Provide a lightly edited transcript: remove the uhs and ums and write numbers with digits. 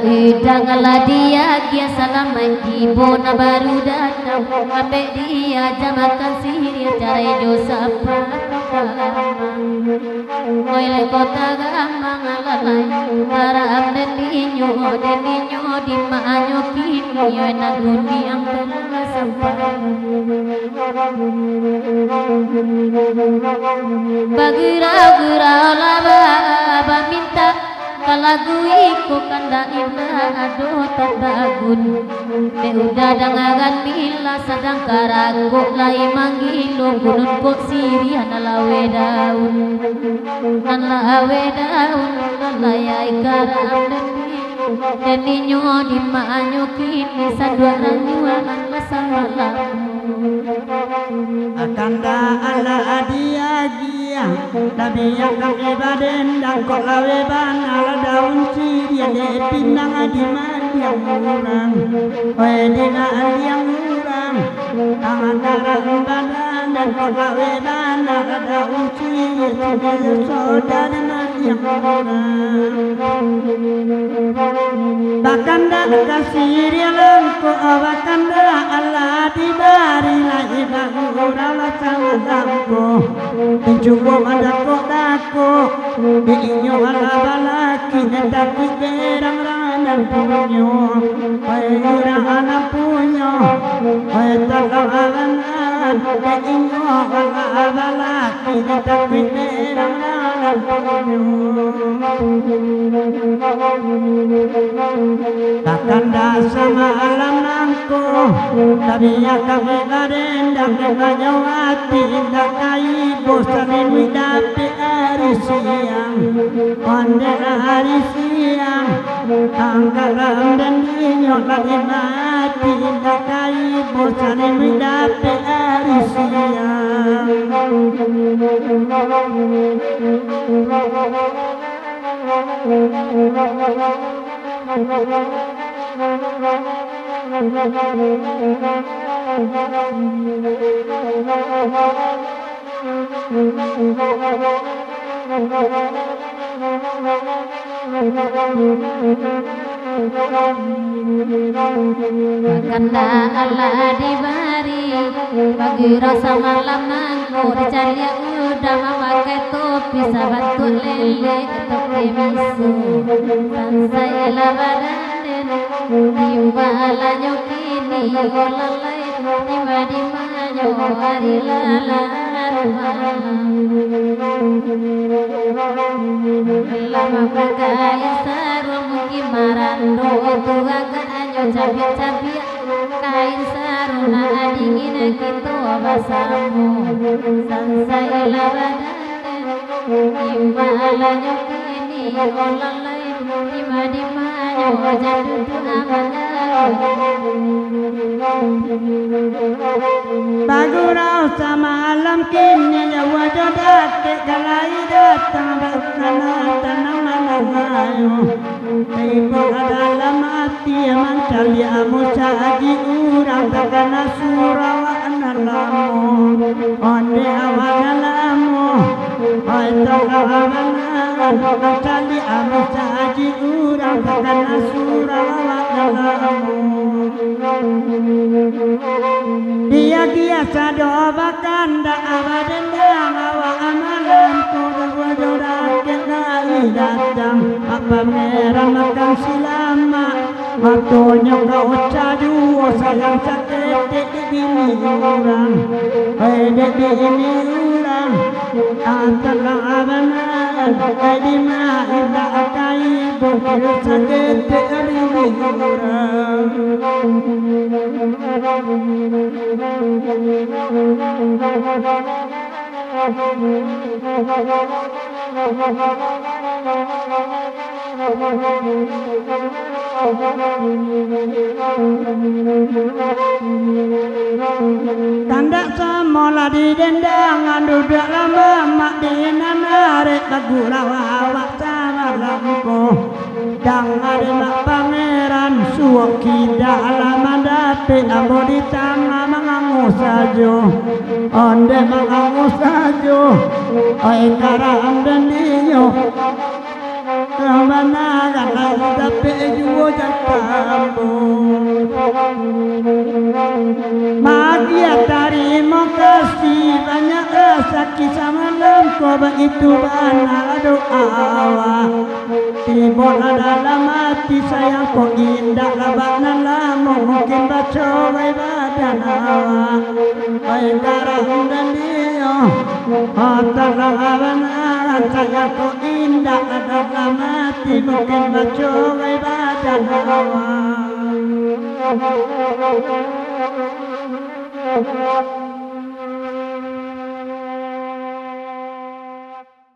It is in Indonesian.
Idanglah dia kia salam ibu na baru datang sampai dia jamakan sihir cara dosa ngoile kota gamang alalai harap deninyo di maanyo kini yo naguni ang telah sampai bagira-gira laba minta kalagu iko kanda indah aduh tadagun me udah dangagan mila sadang karago lai manggilo gunun kok sirian lawe daun lalai karam deninyo di maanyo kini saduaran nyualan masalah akanda ala adia gia nabi yang kami baden dan kok lawe ban ala daun sirian de pinang adi yang murang oe dina yang murang tangan darang badan dan kok lawe ban ala daun sirian de saudara yang murang bakanda kasiri langko bakanda Allah dibari lagi bagurala sangadamko pencubo madako dako biinyo ala balaki netaki berang ranan punyo ayura anak punyo ayatakaw alanan biinyo ala balaki netaki berang ranan punyo bakanda sama alam nangko tapi ya kami garendang dengan hati indah kai bosanin widapi hari siang pandera hari siang anggaran dan dinyok lagi mati indah kai bosanin widapi hari siang Bakanda Allah dibari bagi rasa malam nangko dicari udah memakai topi sahabat tuh lele topi misu sansai labadanen dimbalanyo kini olalai dimanyo hari lalar lama pakai sarung gimarando tua ganyo cabi-cabi kain saruna dingin gitu basamu sansai labadanen dimbalanyo kini olalai dimanyo jatuh bagurau sama alam kini wajah datik kalai datang bakana tanam managayo ibu dalam hati mencari amusa di urang takana surawa analamu onde awanalamu oi takawana mencari amusa di urang takana surawa analamu dia biasa doa bakanda abadendang awa amalan kuda wajodak kenai datang apa merah makan silama matonya kau caju sayang sakit ini orang ini orang antara abanan edima indah kai bukir sakit ini orang tanda semola di dendangan duduk lama mak di nanare bagula awak sama lampu dang ada mak pangeran suwak tidak lama dape ambo di tangga mengangu sajo onde mengangu sajo oi karam dan dinyo kemana kan dape juo jatambo magia terima kasih banyak sakit sama koba itu bana doa tibola dalam hati sayang kok indah labana lama mungkin baca badan awa ay karam dan dia hotel labana sayang kok indah dalam hati mungkin baca badan awa